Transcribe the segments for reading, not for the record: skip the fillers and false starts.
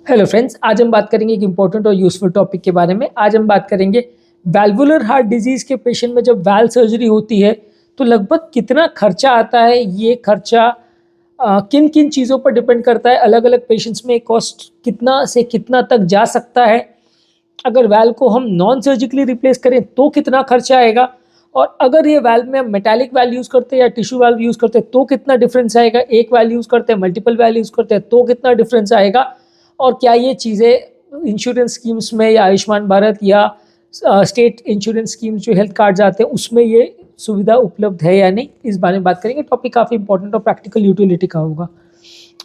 Hello friends, आज हम बात करेंगे एक इम्पोर्टेंट और यूजफुल टॉपिक के बारे में। आज हम बात करेंगे वैल्वुलर हार्ट डिजीज़ के पेशेंट में जब वैल्व सर्जरी होती है तो लगभग कितना खर्चा आता है। ये खर्चा किन किन चीज़ों पर डिपेंड करता है, अलग अलग पेशेंट्स में कॉस्ट कितना से कितना तक जा सकता है। अगर वैल्व को हम नॉन सर्जिकली रिप्लेस करें तो कितना खर्चा आएगा, और अगर ये वैल्व में हम मेटालिक वैल्व यूज़ करते हैं या टिश्यू वैल्व यूज़ करते हैं तो कितना डिफरेंस आएगा। एक वैल्व यूज़ करते हैं, मल्टीपल वैल्व यूज़ करते हैं तो कितना डिफरेंस आएगा, और क्या ये चीज़ें इंश्योरेंस स्कीम्स में या आयुष्मान भारत या स्टेट इंश्योरेंस स्कीम्स जो हेल्थ कार्ड्स आते हैं उसमें ये सुविधा उपलब्ध है या नहीं, इस बारे में बात करेंगे। टॉपिक काफ़ी इंपॉर्टेंट और प्रैक्टिकल यूटिलिटी का होगा।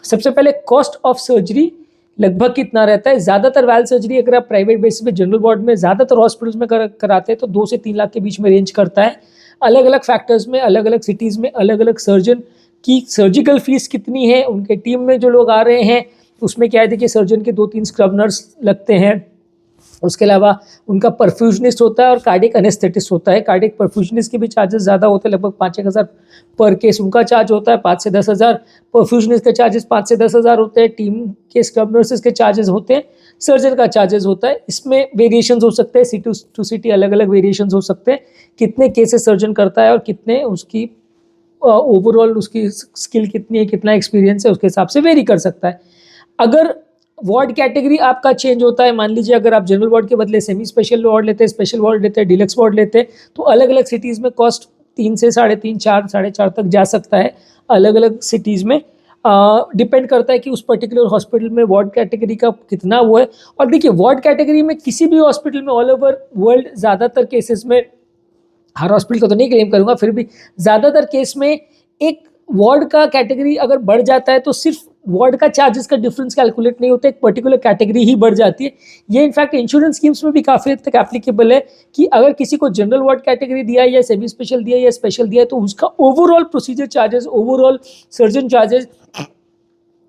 सबसे पहले कॉस्ट ऑफ सर्जरी लगभग कितना रहता है। ज़्यादातर वैल्व सर्जरी अगर आप प्राइवेट बेसिस पे जनरल वार्ड में ज़्यादातर हॉस्पिटल्स में कराते हैं तो 2 से 3 लाख के बीच में रेंज करता है। अलग अलग फैक्टर्स में, अलग अलग सिटीज़ में अलग अलग सर्जन की सर्जिकल फीस कितनी है, उनके टीम में जो लोग आ रहे हैं उसमें क्या है, देखिए सर्जन के 2-3 स्क्रब नर्स लगते हैं, उसके अलावा उनका परफ्यूजनिस्ट होता है और कार्डियक एनेस्थेटिस्ट होता है। कार्डियक परफ्यूजनिस्ट के भी चार्जेस ज़्यादा होते हैं, लगभग 5-1 हज़ार पर केस उनका चार्ज होता है, 5 से 10 हज़ार। परफ्यूजनिस्ट के चार्जेस 5 से 10 हज़ार होते हैं। टीम के स्क्रब नर्सेस के चार्जेस होते हैं, सर्जन का चार्जेस होता है। इसमें वेरिएशन हो सकते हैं, सिटी टू सिटी अलग अलग वेरिएशन हो सकते हैं, कितने केसेस सर्जन करता है और कितने उसकी ओवरऑल उसकी स्किल कितनी है, कितना एक्सपीरियंस है, उसके हिसाब से वेरी कर सकता है। अगर वार्ड कैटेगरी आपका चेंज होता है, मान लीजिए अगर आप जनरल वार्ड के बदले सेमी स्पेशल वार्ड लेते हैं, स्पेशल वार्ड लेते हैं, डिलक्स वार्ड लेते हैं, तो अलग अलग सिटीज़ में कॉस्ट 3 से 3.5, 4, 4.5 तक जा सकता है। अलग अलग सिटीज़ में डिपेंड करता है कि उस पर्टिकुलर हॉस्पिटल में वार्ड कैटेगरी का कितना वो है। और देखिए वार्ड कैटेगरी में किसी भी हॉस्पिटल में ऑल ओवर वर्ल्ड ज़्यादातर केसेस में, हर हॉस्पिटल को तो नहीं क्लेम करूँगा, फिर भी ज़्यादातर केस में एक वार्ड का कैटेगरी अगर बढ़ जाता है तो सिर्फ वार्ड का चार्जेस का डिफरेंस कैलकुलेट नहीं होता, एक पर्टिकुलर कैटेगरी ही बढ़ जाती है। ये इनफैक्ट इंश्योरेंस स्कीम्स में भी काफ़ी हद तक एप्लीकेबल है कि अगर किसी को जनरल वार्ड कैटेगरी दिया है या सेमी स्पेशल दिया है या स्पेशल दिया है तो उसका overall procedure charges, overall surgeon charges,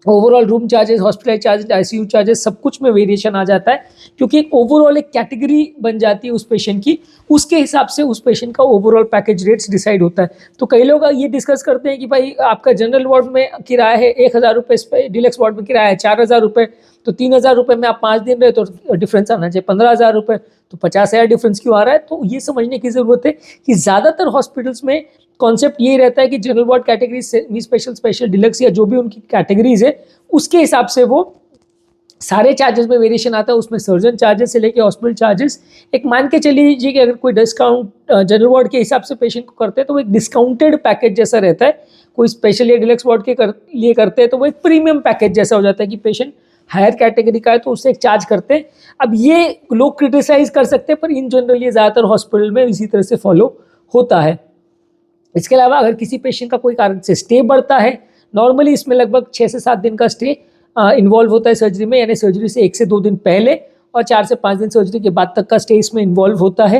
overall room charges, hospital charges, ICU charges, सब कुछ में वेरिएशन आ जाता है, क्योंकि एक ओवरऑल एक कैटेगरी बन जाती है उस पेशेंट की। उसके हिसाब से उस पेशेंट का ओवरऑल पैकेज रेट्स डिसाइड होता है। तो कई लोग ये डिस्कस करते हैं कि भाई आपका जनरल वार्ड में किराया है 1,000 रुपये, डिलक्स वार्ड में किराया है 4,000 रुपये, तो 3,000 रुपये में आप 5 दिन रहे तो डिफरेंस आना चाहिए 15,000 रुपये, तो 50,000 डिफरेंस क्यों आ रहा है। तो ये समझने की ज़रूरत है कि ज़्यादातर हॉस्पिटल्स में कॉन्सेप्ट ये रहता है कि general ward category, semi special, special, deluxe या जो भी उनकी कैटेगरीज है उसके हिसाब से वो सारे चार्जेस में वेरिएशन आता है। उसमें सर्जन चार्जेस से लेके हॉस्पिटल चार्जेस, एक मान के चलिए लीजिए कि अगर कोई डिस्काउंट जनरल वार्ड के हिसाब से पेशेंट को करते हैं तो वो एक डिस्काउंटेड पैकेज जैसा रहता है। कोई स्पेशल या डिलक्स वार्ड के लिए करते हैं तो वो एक प्रीमियम पैकेज जैसा हो जाता है कि पेशेंट हायर कैटेगरी का है तो उससे एक चार्ज करते हैं। अब ये लोग क्रिटिसाइज कर सकते हैं, पर इन जनरल ये ज़्यादातर हॉस्पिटल में इसी तरह से फॉलो होता है। इसके अलावा अगर किसी पेशेंट का कोई कारण से स्टे बढ़ता है, नॉर्मली इसमें लगभग 6 से 7 दिन का स्टे इन्वॉल्व होता है सर्जरी में, यानी सर्जरी से 1 से 2 दिन पहले और 4 से 5 दिन सर्जरी के बाद तक का स्टे इसमें इन्वॉल्व होता है।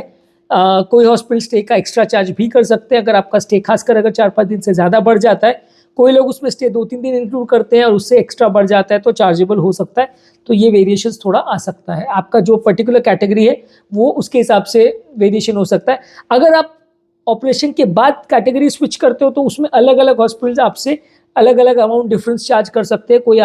कोई हॉस्पिटल स्टे का एक्स्ट्रा चार्ज भी कर सकते हैं अगर आपका स्टे खासकर अगर 4-5 दिन से ज़्यादा बढ़ जाता है। कोई लोग उसमें स्टे 2-3 दिन इंक्लूड करते हैं और उससे एक्स्ट्रा बढ़ जाता है तो चार्जेबल हो सकता है। तो ये वेरिएशन थोड़ा आ सकता है, आपका जो पर्टिकुलर कैटेगरी है वो उसके हिसाब से वेरिएशन हो सकता है। अगर आप ऑपरेशन के बाद कैटेगरी स्विच करते हो तो उसमें अलग अलग हॉस्पिटल्स आपसे अलग अलग अमाउंट डिफरेंस चार्ज कर सकते हैं। कोई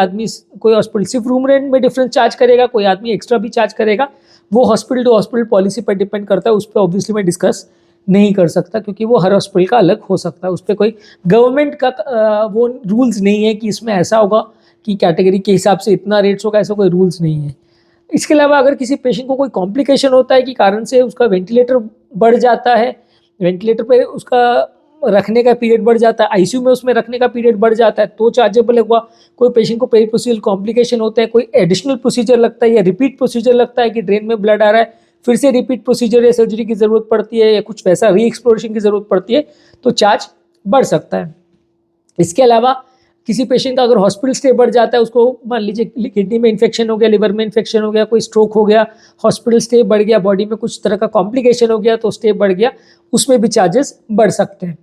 हॉस्पिटल सिर्फ रूम रेंट में डिफरेंस चार्ज करेगा, कोई आदमी एक्स्ट्रा भी चार्ज करेगा। वो हॉस्पिटल टू हॉस्पिटल पॉलिसी पर डिपेंड करता है, उस पर ऑब्वियसली मैं डिस्कस नहीं कर सकता क्योंकि वो हर हॉस्पिटल का अलग हो सकता है। उस पर कोई गवर्नमेंट का वो रूल्स नहीं है कि इसमें ऐसा होगा कि कैटेगरी के हिसाब से इतना रेट्स होगा, ऐसा कोई रूल्स नहीं है। इसके अलावा अगर किसी पेशेंट को कोई कॉम्प्लिकेशन होता है कि कारण से उसका वेंटिलेटर बढ़ जाता है, वेंटिलेटर पे उसका रखने का पीरियड बढ़ जाता है, आईसीयू में उसमें रखने का पीरियड बढ़ जाता है तो चार्जेबल हुआ। कोई पेशेंट को पेरी प्रोसीजर कॉम्प्लिकेशन होता है, कोई एडिशनल प्रोसीजर लगता है या रिपीट प्रोसीजर लगता है कि ड्रेन में ब्लड आ रहा है, फिर से रिपीट प्रोसीजर या सर्जरी की ज़रूरत पड़ती है या कुछ वैसा री एक्सप्लोरेशन की ज़रूरत पड़ती है तो चार्ज बढ़ सकता है। इसके अलावा किसी पेशेंट का अगर हॉस्पिटल स्टे बढ़ जाता है, उसको मान लीजिए किडनी में इन्फेक्शन हो गया, लिवर में इन्फेक्शन हो गया, कोई स्ट्रोक हो गया, हॉस्पिटल स्टे बढ़ गया, बॉडी में कुछ तरह का कॉम्प्लिकेशन हो गया तो स्टे बढ़ गया, उसमें भी चार्जेस बढ़ सकते हैं।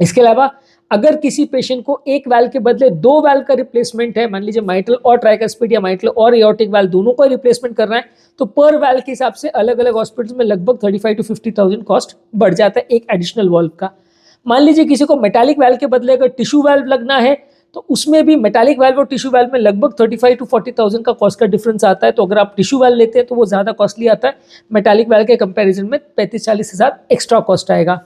इसके अलावा अगर किसी पेशेंट को एक वैल्व के बदले 2 वैल्व का रिप्लेसमेंट है, मान लीजिए माइट्रल और ट्राइकस्पिड या माइट्रल और एओर्टिक वैल्व दोनों का रिप्लेसमेंट करना है, तो पर वैल्व के हिसाब से अलग अलग हॉस्पिटल्स में लगभग 35,000 to 50,000 कॉस्ट बढ़ जाता है एक एडिशनल वॉल्व का। मान लीजिए किसी को मेटालिक वैल्व के बदले अगर टिश्यू वैल्व लगना है तो उसमें भी मेटालिक वाल्व और टिश्यू वाल्व में लगभग 35 to 40,000 का कॉस्ट का डिफरेंस आता है। तो अगर आप टिश्यू वाल्व लेते हैं तो वो ज़्यादा कॉस्टली आता है, मेटालिक वाल्व के कंपैरिजन में 35-40 हज़ार एक्स्ट्रा कॉस्ट आएगा।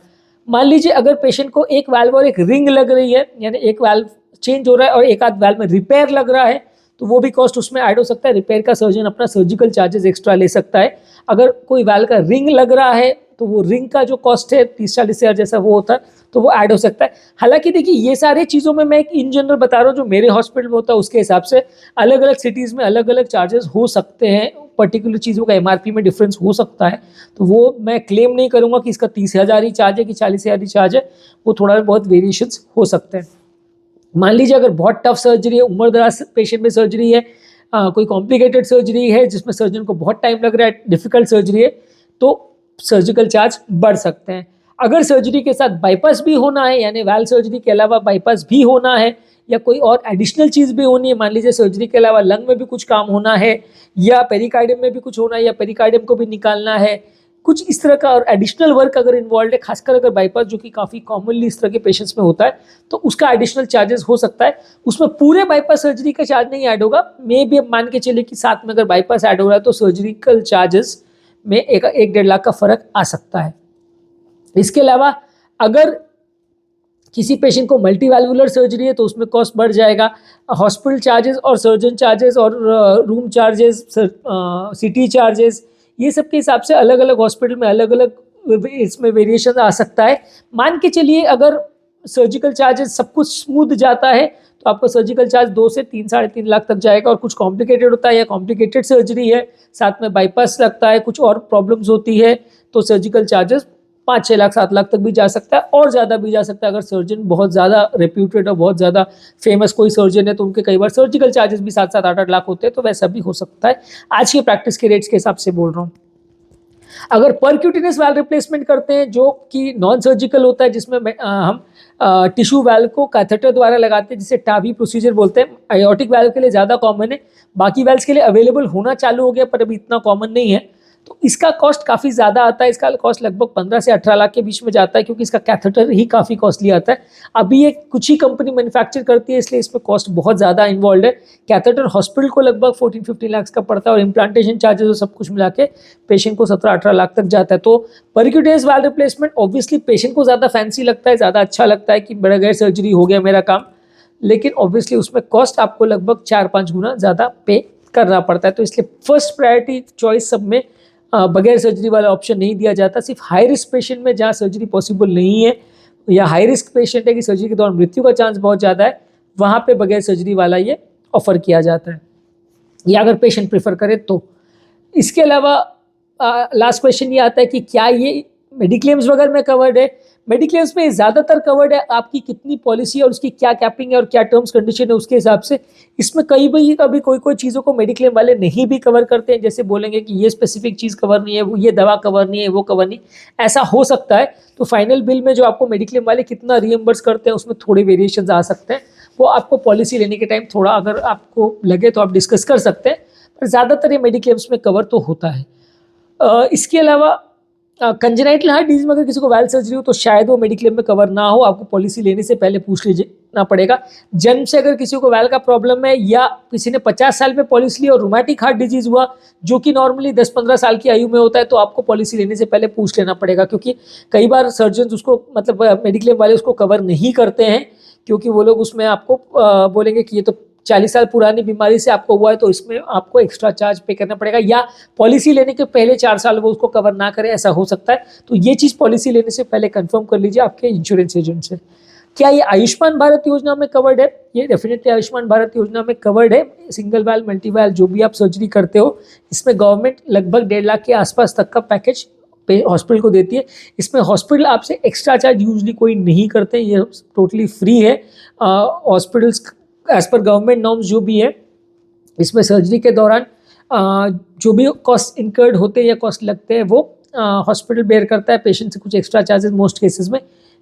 मान लीजिए अगर पेशेंट को एक वाल्व और एक रिंग लग रही है, यानी एक वाल्व चेंज हो रहा है और एक आध वाल्व में रिपेयर लग रहा है, तो वो भी कॉस्ट उसमें ऐड हो सकता है। रिपेयर का सर्जन अपना सर्जिकल चार्जेस एक्स्ट्रा ले सकता है। अगर कोई वाल्व का रिंग लग रहा है तो वो रिंग का जो कॉस्ट है 30-40 हज़ार जैसा वो होता है, तो वो ऐड हो सकता है। हालांकि देखिए ये सारे चीज़ों में मैं एक इन जनरल बता रहा हूँ, जो मेरे हॉस्पिटल में होता है उसके हिसाब से अलग अलग सिटीज़ में अलग अलग चार्जेस हो सकते हैं, पर्टिकुलर चीज़ों का एमआरपी में डिफरेंस हो सकता है। तो वो मैं क्लेम नहीं करूँगा कि इसका 30,000 ही चार्ज है कि 40,000 ही चार्ज है, वो थोड़ा बहुत वेरिएशंस हो सकते हैं। मान लीजिए अगर बहुत टफ सर्जरी है, उम्र दराज पेशेंट में सर्जरी है, कोई कॉम्प्लिकेटेड सर्जरी है जिसमें सर्जन को बहुत टाइम लग रहा है, डिफिकल्ट सर्जरी है, तो सर्जिकल चार्ज बढ़ सकते हैं। अगर सर्जरी के साथ बाईपास भी होना है, यानी वाल्व सर्जरी के अलावा बाईपास भी होना है, या कोई और एडिशनल चीज़ भी होनी है, मान लीजिए सर्जरी के अलावा लंग में भी कुछ काम होना है, या पेरिकार्डियम में भी कुछ होना है, या पेरिकार्डियम को भी निकालना है, कुछ इस तरह का और एडिशनल वर्क अगर इन्वॉल्व है, खासकर अगर बाईपास जो कि काफ़ी कॉमनली इस तरह के पेशेंट्स में होता है, तो उसका एडिशनल चार्जेस हो सकता है। उसमें पूरे बाईपास सर्जरी का चार्ज नहीं ऐड होगा, मे भी अब मान के चलिए कि साथ में अगर बाईपास ऐड हो रहा है तो सर्जरिकल चार्जेस में 1-1.5 लाख का फर्क आ सकता है। इसके अलावा अगर किसी पेशेंट को मल्टीवैल्वुलर सर्जरी है तो उसमें कॉस्ट बढ़ जाएगा। हॉस्पिटल चार्जेस और सर्जन चार्जेस और रूम चार्जेस, सिटी चार्जेस, ये सब के हिसाब से अलग अलग हॉस्पिटल में अलग अलग इसमें वेरिएशन आ सकता है। मान के चलिए अगर सर्जिकल चार्जेस सब कुछ स्मूथ जाता है तो आपका सर्जिकल चार्ज 2 से 3-3.5 लाख तक जाएगा, और कुछ कॉम्प्लिकेटेड होता है या कॉम्प्लिकेटेड सर्जरी है, साथ में बाईपास लगता है, कुछ और प्रॉब्लम्स होती है, तो सर्जिकल चार्जेस 5-6 लाख 7 लाख तक भी जा सकता है, और ज़्यादा भी जा सकता है। अगर सर्जन बहुत ज़्यादा रेप्यूटेड और बहुत ज़्यादा फेमस कोई सर्जन है तो उनके कई बार सर्जिकल चार्जेस भी 7-7 8-8 लाख होते हैं, तो वैसा भी हो सकता है। आज के प्रैक्टिस के रेट्स के हिसाब से बोल रहा हूँ। अगर परक्यूटेनियस वाल्व रिप्लेसमेंट करते हैं जो कि नॉन सर्जिकल होता है, जिसमें हम टिश्यू वाल्व को कैथेटर द्वारा लगाते हैं, जिसे टावी प्रोसीजर बोलते हैं, आयोटिक वाल्व के लिए ज़्यादा कॉमन है, बाकी वाल्व्स के लिए अवेलेबल होना चालू हो गया पर अभी इतना कॉमन नहीं है, तो इसका कॉस्ट काफ़ी ज़्यादा आता है। इसका कॉस्ट लगभग 15 से 18 लाख के बीच में जाता है, क्योंकि इसका कैथेटर ही काफ़ी कॉस्टली आता है। अभी ये कुछ ही कंपनी मैन्युफैक्चर करती है, इसलिए इसमें कॉस्ट बहुत ज़्यादा इन्वॉल्व है। कैथेटर हॉस्पिटल को लगभग 14-15 लाख का पड़ता है, और इम्प्लांटेशन चार्जेस और सब कुछ मिला के पेशेंट को 17-18 लाख तक जाता है। तो percutaneous valve replacement obviously patient को ज़्यादा फैंसी लगता है, ज़्यादा अच्छा लगता है कि बड़ा गैर सर्जरी हो गया मेरा काम, लेकिन ऑब्वियसली उसमें कॉस्ट आपको लगभग 4-5 गुना ज़्यादा पे करना पड़ता है। तो इसलिए फर्स्ट प्रायोरिटी चॉइस सब में बगैर सर्जरी वाला ऑप्शन नहीं दिया जाता। सिर्फ हाई रिस्क पेशेंट में जहाँ सर्जरी पॉसिबल नहीं है, या हाई रिस्क पेशेंट है कि सर्जरी के दौरान मृत्यु का चांस बहुत ज़्यादा है, वहाँ पे बगैर सर्जरी वाला ये ऑफर किया जाता है, या अगर पेशेंट प्रेफर करे तो। इसके अलावा लास्ट क्वेश्चन ये आता है कि क्या ये मेडिक्लेम्स वगैरह में कवर्ड है। मेडिक्लेम्स में ज़्यादातर कवर्ड है, आपकी कितनी पॉलिसी है और उसकी क्या कैपिंग है और क्या टर्म्स कंडीशन है उसके हिसाब से। इसमें कभी कोई चीज़ों को मेडिक्लेम वाले नहीं भी कवर करते हैं, जैसे बोलेंगे कि ये स्पेसिफिक चीज़ कवर नहीं है, ये दवा कवर नहीं है, वो कवर नहीं, ऐसा हो सकता है। तो फाइनल बिल में जो आपको मेडिक्लेम वाले कितना रिएम्बर्स करते हैं उसमें थोड़े वेरिएशन आ सकते हैं, वो आपको पॉलिसी लेने के टाइम थोड़ा अगर आपको लगे तो आप डिस्कस कर सकते हैं, पर ज़्यादातर ये मेडिक्लेम्स में कवर तो होता है। इसके अलावा कंजेनाइटल हार्ट डिजीज में अगर किसी को वाल्व सर्जरी हो तो शायद वो मेडिक्लेम में कवर ना हो, आपको पॉलिसी लेने से पहले पूछ लीजिए पड़ेगा। जन्म से अगर किसी को वाल्व का प्रॉब्लम है, या किसी ने 50 साल में पॉलिसी ली और रूमेटिक हार्ट डिजीज हुआ जो कि नॉर्मली 10-15 साल की आयु में होता है, तो आपको पॉलिसी लेने से पहले पूछ लेना पड़ेगा, क्योंकि कई बार सर्जन उसको मतलब मेडिक्लेम वाले उसको कवर नहीं करते हैं, क्योंकि वो लोग उसमें आपको बोलेंगे कि ये तो 40 साल पुरानी बीमारी से आपको हुआ है, तो इसमें आपको एक्स्ट्रा चार्ज पे करना पड़ेगा, या पॉलिसी लेने के पहले 4 साल वो उसको कवर ना करें, ऐसा हो सकता है। तो ये चीज़ पॉलिसी लेने से पहले कंफर्म कर लीजिए आपके इंश्योरेंस एजेंट से। क्या ये आयुष्मान भारत योजना में कवर्ड है? ये डेफिनेटली आयुष्मान भारत योजना में कवर्ड है। सिंगल वाल्व, मल्टी वाल्व जो भी आप सर्जरी करते हो, इसमें गवर्नमेंट लगभग 1.5 लाख के आसपास तक का पैकेज हॉस्पिटल को देती है। इसमें हॉस्पिटल आपसे एक्स्ट्रा चार्ज यूजली कोई नहीं करते, ये टोटली फ्री है। हॉस्पिटल्स एज पर गवर्नमेंट नॉर्म्स जो भी है, इसमें सर्जरी के दौरान जो भी कॉस्ट इनकर्ड होते हैं या कॉस्ट लगते हैं वो हॉस्पिटल बेयर करता है, पेशेंट से कुछ एक्स्ट्रा चार्जेस मोस्ट केसेस में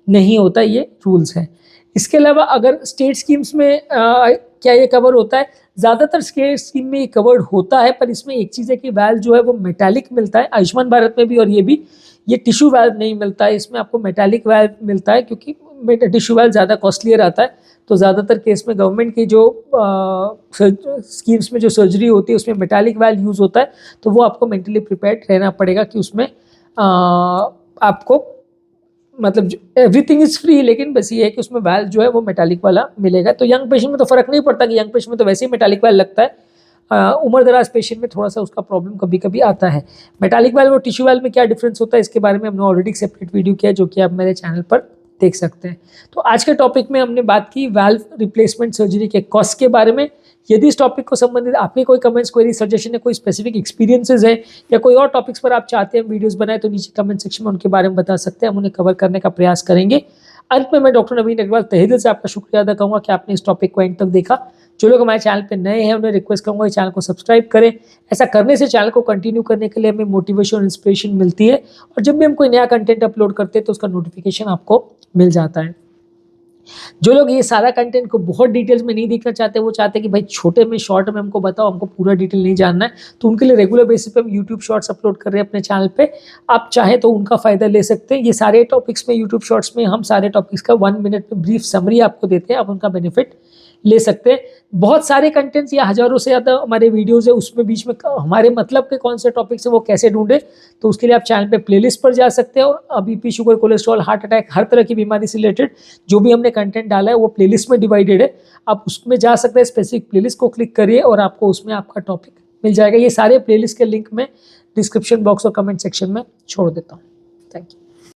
नहीं होता, ये रूल्स है। इसके अलावा अगर स्टेट स्कीम्स में क्या ये कवर होता है? ज़्यादातर स्टेट स्कीम में ये कवर्ड होता है, पर इसमें एक चीज़ है कि वाल्व जो है वो मेटालिक मिलता है, आयुष्मान भारत में भी और ये भी। ये टिश्यू वाल्व नहीं मिलता है, इसमें आपको मेटालिक वाल्व मिलता है, क्योंकि टिश्यू वाल्व ज़्यादा कॉस्टलियर आता है। तो ज़्यादातर केस में गवर्नमेंट की जो स्कीम्स में जो सर्जरी होती है उसमें मेटालिक वाल्व यूज़ होता है, तो वो आपको मेंटली प्रिपेयर्ड रहना पड़ेगा कि उसमें आपको मतलब एवरीथिंग इज़ फ्री, लेकिन बस ये है कि उसमें वाल्व जो है वो मेटालिक वाला मिलेगा। तो यंग पेशेंट में तो फ़र्क नहीं पड़ता कि यंग पेशेंट में तो वैसे ही मेटालिक वाल्व लगता है, उम्र दराज पेशेंट में थोड़ा सा उसका प्रॉब्लम कभी कभी आता है। मेटालिक वाल्व और टिश्यू वाल्व में क्या डिफरेंस होता है इसके बारे में हमने ऑलरेडी एक सेपरेट वीडियो किया है, जो कि आप मेरे चैनल पर देख सकते हैं। तो आज के टॉपिक में हमने बात की वाल्व रिप्लेसमेंट सर्जरी के कॉस्ट के बारे में। यदि इस टॉपिक को संबंधित आपके कोई कमेंट्स, क्वेरी, सजेशन है, कोई स्पेसिफिक एक्सपीरियंसेस है या कोई और टॉपिक्स पर आप चाहते हैं वीडियोस बनाए, तो नीचे कमेंट सेक्शन में उनके बारे में बता सकते हैं, हम उन्हें कवर करने का प्रयास करेंगे। अंत में मैं डॉक्टर नवीन अग्रवाल तहे दिल से आपका शुक्रिया अदा करूँगा कि आपने इस टॉपिक को एंड तक देखा। जो लोग हमारे चैनल पे नए हैं उन्हें रिक्वेस्ट करूँगा चैनल को सब्सक्राइब करें। ऐसा करने से चैनल को कंटिन्यू करने के लिए हमें मोटिवेशन और इंस्पिरेशन मिलती है, और जब भी हम कोई नया कंटेंट अपलोड करते हैं तो उसका नोटिफिकेशन आपको मिल जाता है। जो लोग ये सारा कंटेंट को बहुत डिटेल्स में नहीं देखना चाहते, वो चाहते हैं कि भाई छोटे में शॉर्ट में हमको बताओ, हमको पूरा डिटेल नहीं जानना है, तो उनके लिए रेगुलर बेसिस पे हम यूट्यूब शॉर्ट्स अपलोड कर रहे हैं अपने चैनल पे। आप चाहें तो उनका फ़ायदा ले सकते हैं। ये सारे टॉपिक्स में यूट्यूब शॉर्ट्स में हम सारे टॉपिक्स का 1 मिनट में ब्रीफ समरी आपको देते हैं, आप उनका बेनिफिट ले सकते हैं। बहुत सारे कंटेंट्स या हज़ारों से ज़्यादा हमारे वीडियोज़ है, उसमें बीच में हमारे मतलब के कौन से टॉपिक्स हैं वो कैसे ढूंढे, तो उसके लिए आप चैनल पे प्लेलिस्ट पर जा सकते हैं, और BP, sugar, cholesterol, heart attack, हर तरह की बीमारी से रिलेटेड जो भी हमने कंटेंट डाला है वो प्लेलिस्ट में डिवाइडेड है। आप उसमें जा सकते हैं, स्पेसिफिक प्लेलिस्ट को क्लिक करिए और आपको उसमें आपका टॉपिक मिल जाएगा। ये सारे प्लेलिस्ट के लिंक में डिस्क्रिप्शन बॉक्स और कमेंट सेक्शन में छोड़ देता हूँ। Thank you.